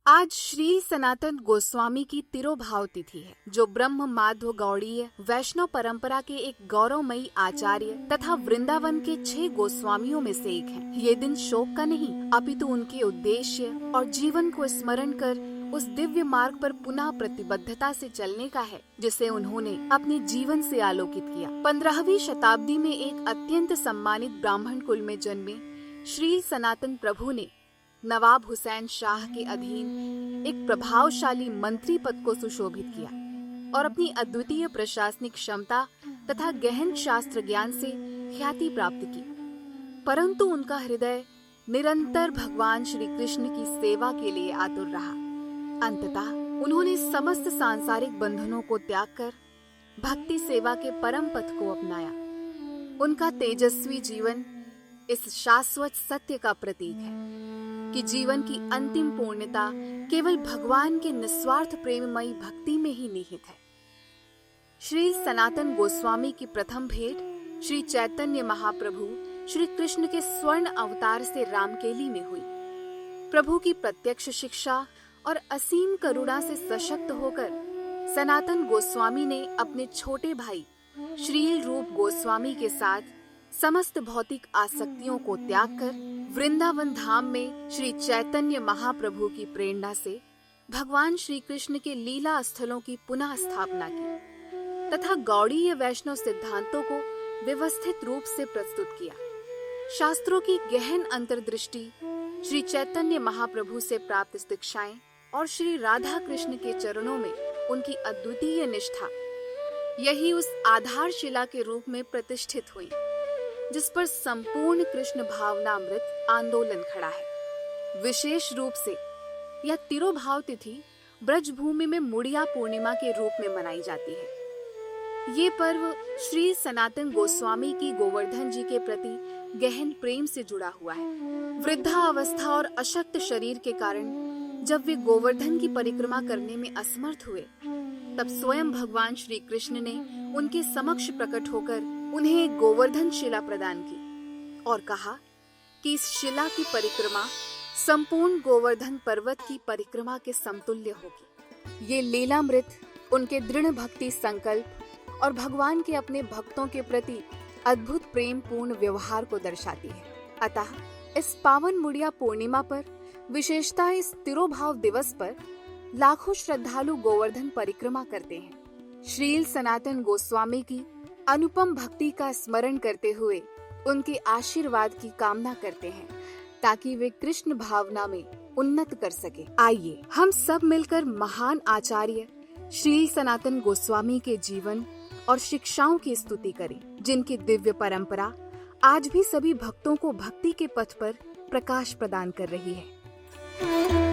आज श्री सनातन गोस्वामी की तिरोभाव तिथि है, जो ब्रह्म माध्व गौड़ीय वैष्णव परंपरा के एक गौरवमयी आचार्य तथा वृंदावन के 6 गोस्वामियों में से एक है। ये दिन शोक का नहीं, अपितु उनके उद्देश्य और जीवन को स्मरण कर उस दिव्य मार्ग पर पुनः प्रतिबद्धता से चलने का है, जिसे उन्होंने अपने जीवन से आलोकित किया। 15वीं शताब्दी में एक अत्यंत सम्मानित ब्राह्मण कुल में जन्मे श्री सनातन प्रभु ने नवाब हुसैन शाह के अधीन एक प्रभावशाली मंत्री पद को सुशोभित किया और अपनी अद्वितीय प्रशासनिक क्षमता तथा गहन शास्त्र ज्ञान से ख्याति प्राप्त की। परंतु उनका हृदय निरंतर भगवान श्री कृष्ण की सेवा के लिए आतुर रहा। अंततः उन्होंने समस्त सांसारिक बंधनों को त्याग कर भक्ति सेवा के परम पथ को अपनाया। उनका तेजस्वी जीवन इस शाश्वत सत्य का प्रतीक है कि जीवन की अंतिम पूर्णता केवल भगवान के निस्वार्थ प्रेममयी भक्ति में ही निहित है। श्री सनातन गोस्वामी की प्रथम भेंट श्री चैतन्य महाप्रभु श्री कृष्ण के स्वर्ण अवतार से रामकेली में हुई। प्रभु की प्रत्यक्ष शिक्षा और असीम करुणा से सशक्त होकर सनातन गोस्वामी ने अपने छोटे भाई श्रील रूप गोस्वामी के साथ समस्त भौतिक आसक्तियों को त्याग कर वृंदावन धाम में श्री चैतन्य महाप्रभु की प्रेरणा से भगवान श्री कृष्ण के लीला स्थलों की पुनः स्थापना की तथा गौड़ीय वैष्णव सिद्धांतों को व्यवस्थित रूप से प्रस्तुत किया। शास्त्रों की गहन अंतर्दृष्टि, श्री चैतन्य महाप्रभु से प्राप्त शिक्षाएं और श्री राधा कृष्ण के चरणों में उनकी अद्वितीय निष्ठा, यही उस आधारशिला के रूप में प्रतिष्ठित हुई जिस पर संपूर्ण कृष्ण भावनामृत आंदोलन खड़ा है। विशेष रूप से यह तिरोभाव तिथि ब्रजभूमि में मुड़िया पूर्णिमा के रूप में मनाई जाती है। ये पर्व श्री सनातन गोस्वामी की गोवर्धन जी के प्रति गहन प्रेम से जुड़ा हुआ है। वृद्धावस्था और अशक्त शरीर के कारण जब वे गोवर्धन की परिक्रमा करने में असमर्थ हुए, तब स्वयं भगवान श्री कृष्ण ने उनके समक्ष प्रकट होकर उन्हें एक गोवर्धन शिला प्रदान की और कहा कि इस शिला की परिक्रमा संपूर्ण गोवर्धन पर्वत की परिक्रमा के समतुल्य होगी। ये लीलामृत उनके दृढ़ भक्ति संकल्प और भगवान के अपने भक्तों के प्रति अद्भुत प्रेम पूर्ण व्यवहार को दर्शाती है। अतः इस पावन मुड़िया पूर्णिमा पर, विशेषतः इस तिरोभाव दिवस पर, लाखों श्रद्धालु गोवर्धन परिक्रमा करते हैं। श्रील सनातन गोस्वामी की अनुपम भक्ति का स्मरण करते हुए उनके आशीर्वाद की कामना करते हैं ताकि वे कृष्ण भावना में उन्नत कर सके। आइए हम सब मिलकर महान आचार्य श्री सनातन गोस्वामी के जीवन और शिक्षाओं की स्तुति करें, जिनकी दिव्य परंपरा आज भी सभी भक्तों को भक्ति के पथ पर प्रकाश प्रदान कर रही है।